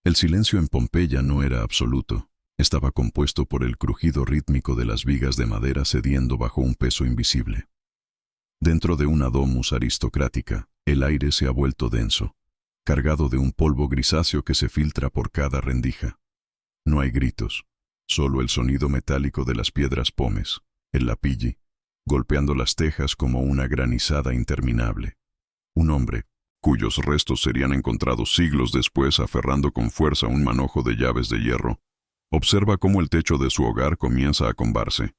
El silencio en Pompeya no era absoluto. Estaba compuesto por el crujido rítmico de las vigas de madera cediendo bajo un peso invisible. Dentro de una domus aristocrática, el aire se ha vuelto denso, cargado de un polvo grisáceo que se filtra por cada rendija. No hay gritos, solo el sonido metálico de las piedras pomes, el lapilli, golpeando las tejas como una granizada interminable. Un hombre, cuyos restos serían encontrados siglos después aferrando con fuerza un manojo de llaves de hierro, observa cómo el techo de su hogar comienza a combarse.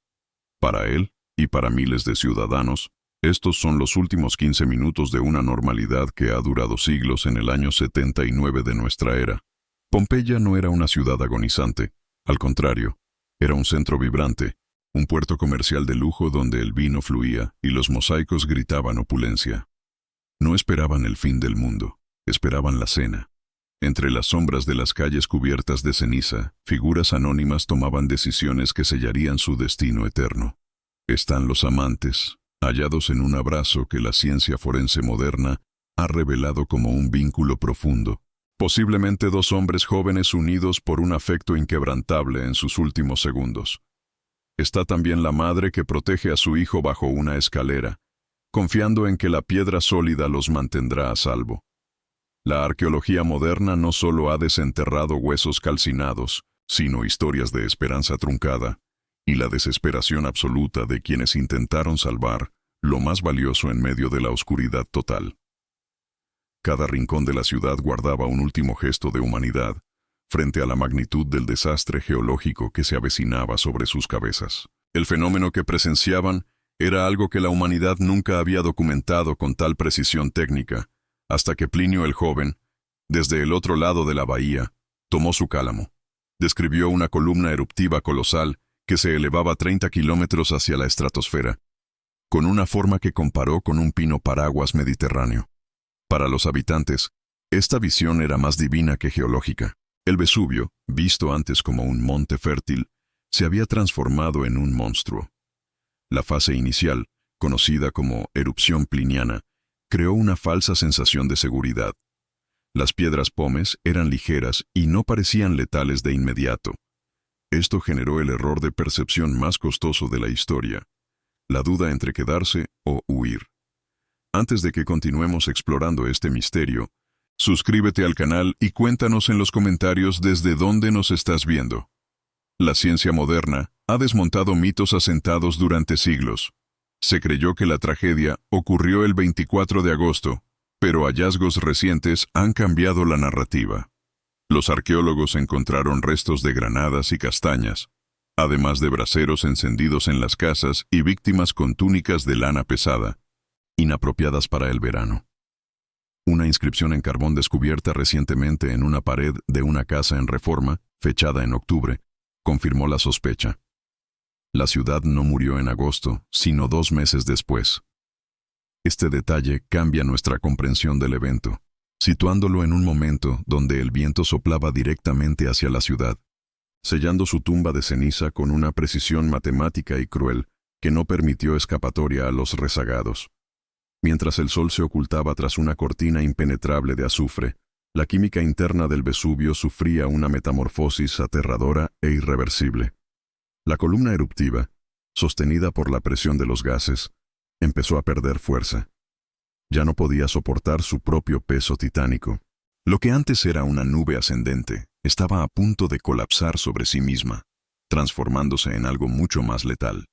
Para él, y para miles de ciudadanos, estos son los últimos 15 minutos de una normalidad que ha durado siglos en el año 79 de nuestra era. Pompeya no era una ciudad agonizante, al contrario, era un centro vibrante, un puerto comercial de lujo donde el vino fluía y los mosaicos gritaban opulencia. No esperaban el fin del mundo, esperaban la cena. Entre las sombras de las calles cubiertas de ceniza, figuras anónimas tomaban decisiones que sellarían su destino eterno. Están los amantes, hallados en un abrazo que la ciencia forense moderna ha revelado como un vínculo profundo. Posiblemente dos hombres jóvenes unidos por un afecto inquebrantable en sus últimos segundos. Está también la madre que protege a su hijo bajo una escalera, confiando en que la piedra sólida los mantendrá a salvo. La arqueología moderna no solo ha desenterrado huesos calcinados, sino historias de esperanza truncada, y la desesperación absoluta de quienes intentaron salvar lo más valioso en medio de la oscuridad total. Cada rincón de la ciudad guardaba un último gesto de humanidad frente a la magnitud del desastre geológico que se avecinaba sobre sus cabezas. El fenómeno que presenciaban era algo que la humanidad nunca había documentado con tal precisión técnica, hasta que Plinio el Joven, desde el otro lado de la bahía, tomó su cálamo. Describió una columna eruptiva colosal que se elevaba 30 kilómetros hacia la estratosfera, con una forma que comparó con un pino paraguas mediterráneo. Para los habitantes, esta visión era más divina que geológica. El Vesubio, visto antes como un monte fértil, se había transformado en un monstruo. La fase inicial, conocida como erupción pliniana, creó una falsa sensación de seguridad. Las piedras pomes eran ligeras y no parecían letales de inmediato. Esto generó el error de percepción más costoso de la historia, la duda entre quedarse o huir. Antes de que continuemos explorando este misterio, suscríbete al canal y cuéntanos en los comentarios desde dónde nos estás viendo. La ciencia moderna ha desmontado mitos asentados durante siglos. Se creyó que la tragedia ocurrió el 24 de agosto, pero hallazgos recientes han cambiado la narrativa. Los arqueólogos encontraron restos de granadas y castañas, además de braseros encendidos en las casas y víctimas con túnicas de lana pesada, inapropiadas para el verano. Una inscripción en carbón descubierta recientemente en una pared de una casa en Reforma, fechada en octubre, confirmó la sospecha. La ciudad no murió en agosto, sino 2 meses después. Este detalle cambia nuestra comprensión del evento, situándolo en un momento donde el viento soplaba directamente hacia la ciudad, sellando su tumba de ceniza con una precisión matemática y cruel que no permitió escapatoria a los rezagados. Mientras el sol se ocultaba tras una cortina impenetrable de azufre, la química interna del Vesubio sufría una metamorfosis aterradora e irreversible. La columna eruptiva, sostenida por la presión de los gases, empezó a perder fuerza. Ya no podía soportar su propio peso titánico. Lo que antes era una nube ascendente, estaba a punto de colapsar sobre sí misma, transformándose en algo mucho más letal.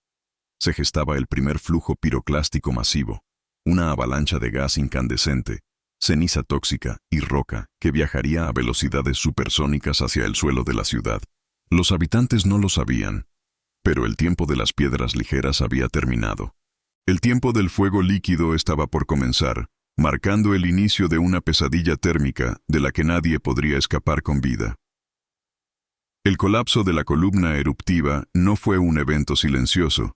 Se gestaba el primer flujo piroclástico masivo, una avalancha de gas incandescente, ceniza tóxica y roca que viajaría a velocidades supersónicas hacia el suelo de la ciudad. Los habitantes no lo sabían, pero el tiempo de las piedras ligeras había terminado. El tiempo del fuego líquido estaba por comenzar, marcando el inicio de una pesadilla térmica de la que nadie podría escapar con vida. El colapso de la columna eruptiva no fue un evento silencioso,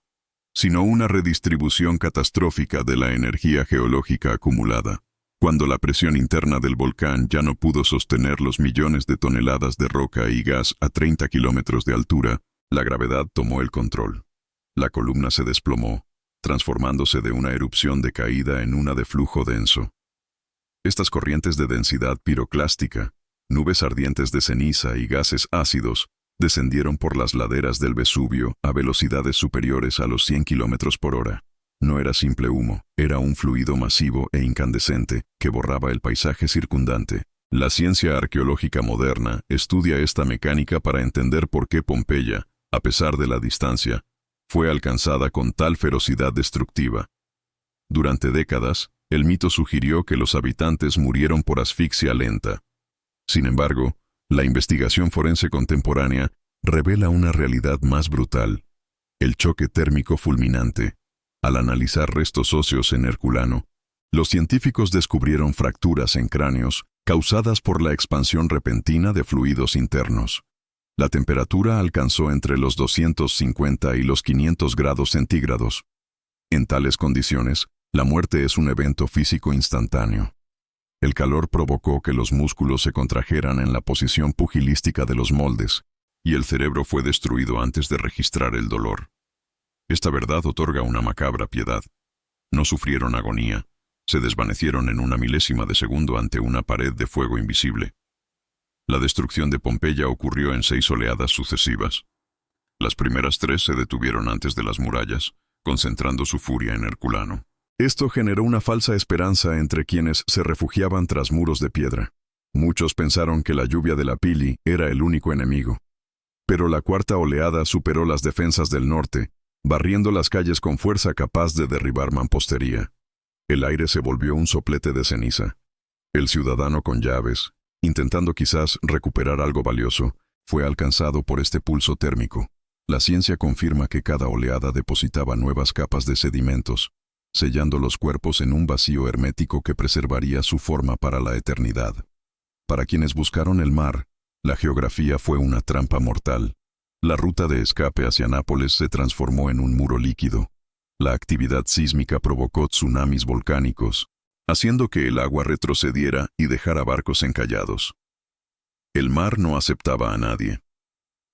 sino una redistribución catastrófica de la energía geológica acumulada. Cuando la presión interna del volcán ya no pudo sostener los millones de toneladas de roca y gas a 30 kilómetros de altura, la gravedad tomó el control. La columna se desplomó, transformándose de una erupción de caída en una de flujo denso. Estas corrientes de densidad piroclástica, Nubes ardientes de ceniza y gases ácidos descendieron por las laderas del Vesubio a velocidades superiores a los 100 kilómetros por hora. No era simple humo, era un fluido masivo e incandescente que borraba el paisaje circundante. La ciencia arqueológica moderna estudia esta mecánica para entender por qué Pompeya, a pesar de la distancia, fue alcanzada con tal ferocidad destructiva. Durante décadas, el mito sugirió que los habitantes murieron por asfixia lenta. Sin embargo, la investigación forense contemporánea revela una realidad más brutal: el choque térmico fulminante. Al analizar restos óseos en Herculano, los científicos descubrieron fracturas en cráneos causadas por la expansión repentina de fluidos internos. La temperatura alcanzó entre los 250 y los 500 grados centígrados. En tales condiciones, la muerte es un evento físico instantáneo. El calor provocó que los músculos se contrajeran en la posición pugilística de los moldes, y el cerebro fue destruido antes de registrar el dolor. Esta verdad otorga una macabra piedad. No sufrieron agonía, se desvanecieron en una milésima de segundo ante una pared de fuego invisible. La destrucción de Pompeya ocurrió en 6 oleadas sucesivas. Las primeras 3 se detuvieron antes de las murallas, concentrando su furia en Herculano. Esto generó una falsa esperanza entre quienes se refugiaban tras muros de piedra. Muchos pensaron que la lluvia de la Pili era el único enemigo. Pero la cuarta oleada superó las defensas del norte, barriendo las calles con fuerza capaz de derribar mampostería. El aire se volvió un soplete de ceniza. El ciudadano con llaves, intentando quizás recuperar algo valioso, fue alcanzado por este pulso térmico. La ciencia confirma que cada oleada depositaba nuevas capas de sedimentos, sellando los cuerpos en un vacío hermético que preservaría su forma para la eternidad. Para quienes buscaron el mar, la geografía fue una trampa mortal. La ruta de escape hacia Nápoles se transformó en un muro líquido. La actividad sísmica provocó tsunamis volcánicos, haciendo que el agua retrocediera y dejara barcos encallados. El mar no aceptaba a nadie.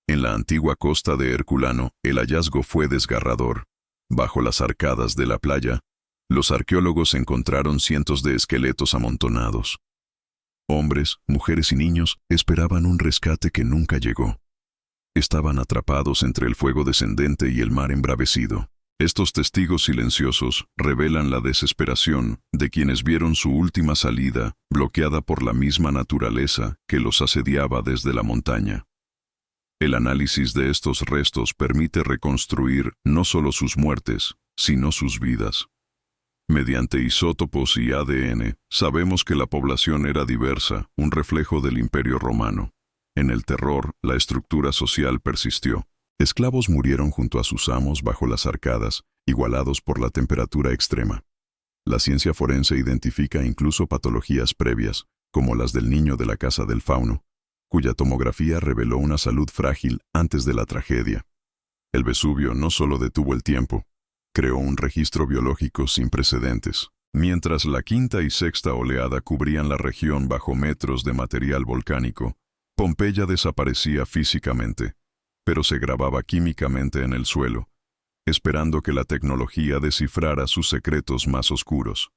En la antigua costa de Herculano, el hallazgo fue desgarrador. Bajo las arcadas de la playa, los arqueólogos encontraron cientos de esqueletos amontonados. Hombres, mujeres y niños esperaban un rescate que nunca llegó. Estaban atrapados entre el fuego descendente y el mar embravecido. Estos testigos silenciosos revelan la desesperación de quienes vieron su última salida bloqueada por la misma naturaleza que los asediaba desde la montaña. El análisis de estos restos permite reconstruir no solo sus muertes, sino sus vidas. Mediante isótopos y ADN, sabemos que la población era diversa, un reflejo del Imperio Romano. En el terror, la estructura social persistió. Esclavos murieron junto a sus amos bajo las arcadas, igualados por la temperatura extrema. La ciencia forense identifica incluso patologías previas, como las del niño de la casa del fauno, cuya tomografía reveló una salud frágil antes de la tragedia. El Vesubio no solo detuvo el tiempo, creó un registro biológico sin precedentes. Mientras la quinta y sexta oleada cubrían la región bajo metros de material volcánico, Pompeya desaparecía físicamente, pero se grababa químicamente en el suelo, esperando que la tecnología descifrara sus secretos más oscuros.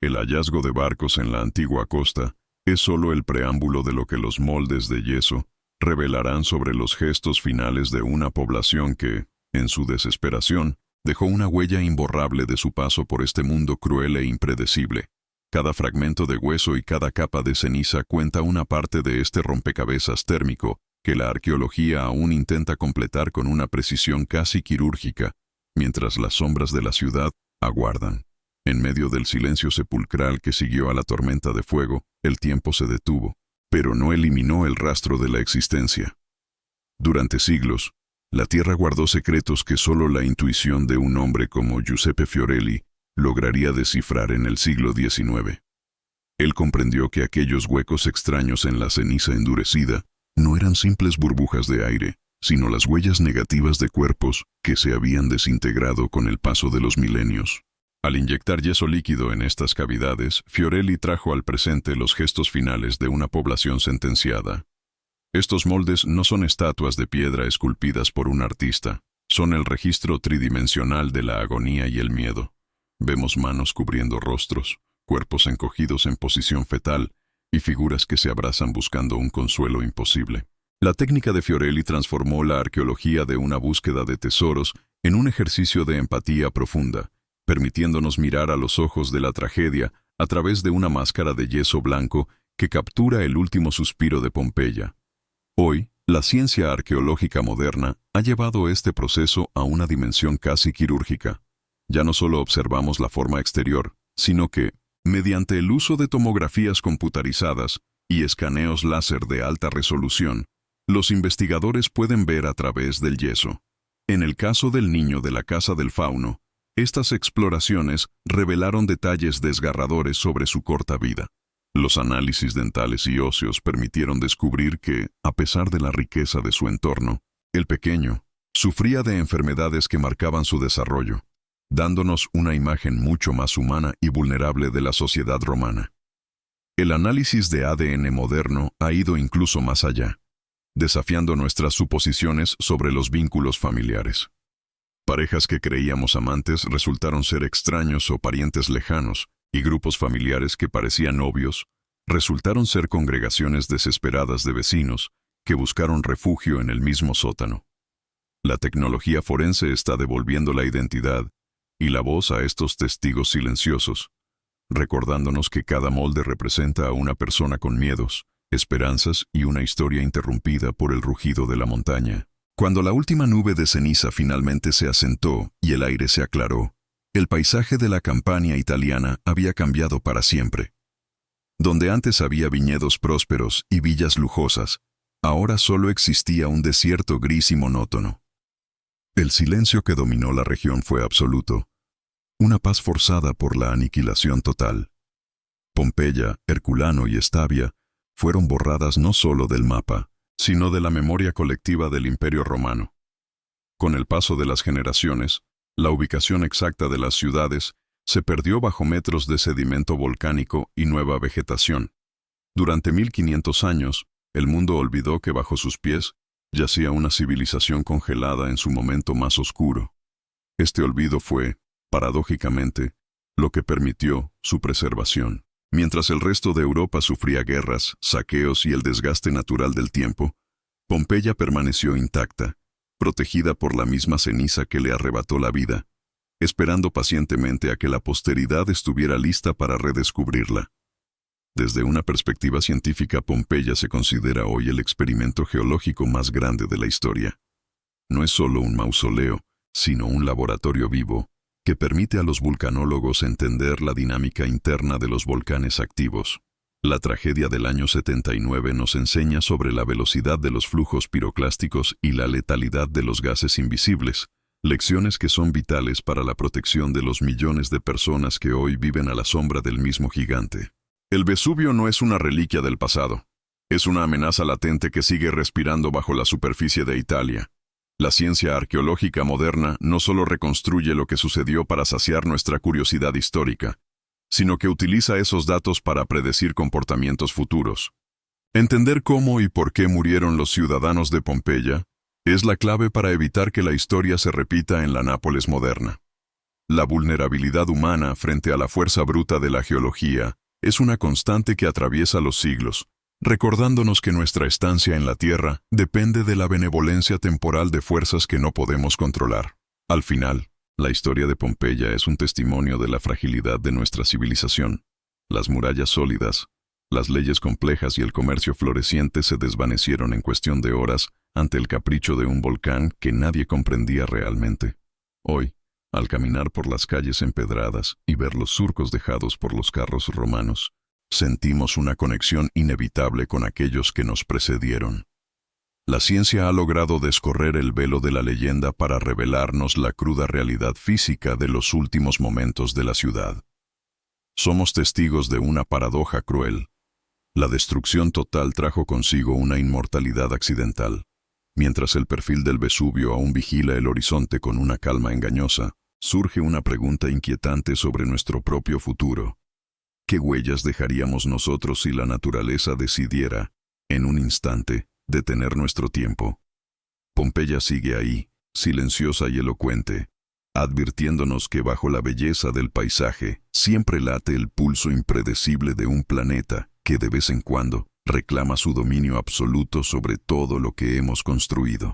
El hallazgo de barcos en la antigua costa es solo el preámbulo de lo que los moldes de yeso revelarán sobre los gestos finales de una población que, en su desesperación, dejó una huella imborrable de su paso por este mundo cruel e impredecible. Cada fragmento de hueso y cada capa de ceniza cuenta una parte de este rompecabezas térmico que la arqueología aún intenta completar con una precisión casi quirúrgica, mientras las sombras de la ciudad aguardan. En medio del silencio sepulcral que siguió a la tormenta de fuego, el tiempo se detuvo, pero no eliminó el rastro de la existencia. Durante siglos, la Tierra guardó secretos que solo la intuición de un hombre como Giuseppe Fiorelli lograría descifrar en el siglo XIX. Él comprendió que aquellos huecos extraños en la ceniza endurecida no eran simples burbujas de aire, sino las huellas negativas de cuerpos que se habían desintegrado con el paso de los milenios. Al inyectar yeso líquido en estas cavidades, Fiorelli trajo al presente los gestos finales de una población sentenciada. Estos moldes no son estatuas de piedra esculpidas por un artista, son el registro tridimensional de la agonía y el miedo. Vemos manos cubriendo rostros, cuerpos encogidos en posición fetal, y figuras que se abrazan buscando un consuelo imposible. La técnica de Fiorelli transformó la arqueología de una búsqueda de tesoros en un ejercicio de empatía profunda, permitiéndonos mirar a los ojos de la tragedia a través de una máscara de yeso blanco que captura el último suspiro de Pompeya. Hoy, la ciencia arqueológica moderna ha llevado este proceso a una dimensión casi quirúrgica. Ya no solo observamos la forma exterior, sino que, mediante el uso de tomografías computarizadas y escaneos láser de alta resolución, los investigadores pueden ver a través del yeso. En el caso del niño de la Casa del Fauno, estas exploraciones revelaron detalles desgarradores sobre su corta vida. Los análisis dentales y óseos permitieron descubrir que, a pesar de la riqueza de su entorno, el pequeño sufría de enfermedades que marcaban su desarrollo, dándonos una imagen mucho más humana y vulnerable de la sociedad romana. El análisis de ADN moderno ha ido incluso más allá, desafiando nuestras suposiciones sobre los vínculos familiares. Parejas que creíamos amantes resultaron ser extraños o parientes lejanos, y grupos familiares que parecían novios resultaron ser congregaciones desesperadas de vecinos que buscaron refugio en el mismo sótano. La tecnología forense está devolviendo la identidad y la voz a estos testigos silenciosos, recordándonos que cada molde representa a una persona con miedos, esperanzas y una historia interrumpida por el rugido de la montaña. Cuando la última nube de ceniza finalmente se asentó y el aire se aclaró, el paisaje de la Campania italiana había cambiado para siempre. Donde antes había viñedos prósperos y villas lujosas, ahora solo existía un desierto gris y monótono. El silencio que dominó la región fue absoluto, una paz forzada por la aniquilación total. Pompeya, Herculano y Estavia fueron borradas no solo del mapa, sino de la memoria colectiva del Imperio Romano. Con el paso de las generaciones, la ubicación exacta de las ciudades se perdió bajo metros de sedimento volcánico y nueva vegetación. Durante 1500 años, el mundo olvidó que bajo sus pies yacía una civilización congelada en su momento más oscuro. Este olvido fue, paradójicamente, lo que permitió su preservación. Mientras el resto de Europa sufría guerras, saqueos y el desgaste natural del tiempo, Pompeya permaneció intacta, protegida por la misma ceniza que le arrebató la vida, esperando pacientemente a que la posteridad estuviera lista para redescubrirla. Desde una perspectiva científica, Pompeya se considera hoy el experimento geológico más grande de la historia. No es solo un mausoleo, sino un laboratorio vivo, que permite a los vulcanólogos entender la dinámica interna de los volcanes activos. La tragedia del año 79 nos enseña sobre la velocidad de los flujos piroclásticos y la letalidad de los gases invisibles, lecciones que son vitales para la protección de los millones de personas que hoy viven a la sombra del mismo gigante. El Vesubio no es una reliquia del pasado, es una amenaza latente que sigue respirando bajo la superficie de Italia. La ciencia arqueológica moderna no solo reconstruye lo que sucedió para saciar nuestra curiosidad histórica, sino que utiliza esos datos para predecir comportamientos futuros. Entender cómo y por qué murieron los ciudadanos de Pompeya es la clave para evitar que la historia se repita en la Nápoles moderna. La vulnerabilidad humana frente a la fuerza bruta de la geología es una constante que atraviesa los siglos, recordándonos que nuestra estancia en la Tierra depende de la benevolencia temporal de fuerzas que no podemos controlar. Al final, la historia de Pompeya es un testimonio de la fragilidad de nuestra civilización. Las murallas sólidas, las leyes complejas y el comercio floreciente se desvanecieron en cuestión de horas ante el capricho de un volcán que nadie comprendía realmente. Hoy, al caminar por las calles empedradas y ver los surcos dejados por los carros romanos, sentimos una conexión inevitable con aquellos que nos precedieron. La ciencia ha logrado descorrer el velo de la leyenda para revelarnos la cruda realidad física de los últimos momentos de la ciudad. Somos testigos de una paradoja cruel. La destrucción total trajo consigo una inmortalidad accidental. Mientras el perfil del Vesubio aún vigila el horizonte con una calma engañosa, surge una pregunta inquietante sobre nuestro propio futuro. ¿Qué huellas dejaríamos nosotros si la naturaleza decidiera, en un instante, detener nuestro tiempo? Pompeya sigue ahí, silenciosa y elocuente, advirtiéndonos que bajo la belleza del paisaje siempre late el pulso impredecible de un planeta que de vez en cuando reclama su dominio absoluto sobre todo lo que hemos construido.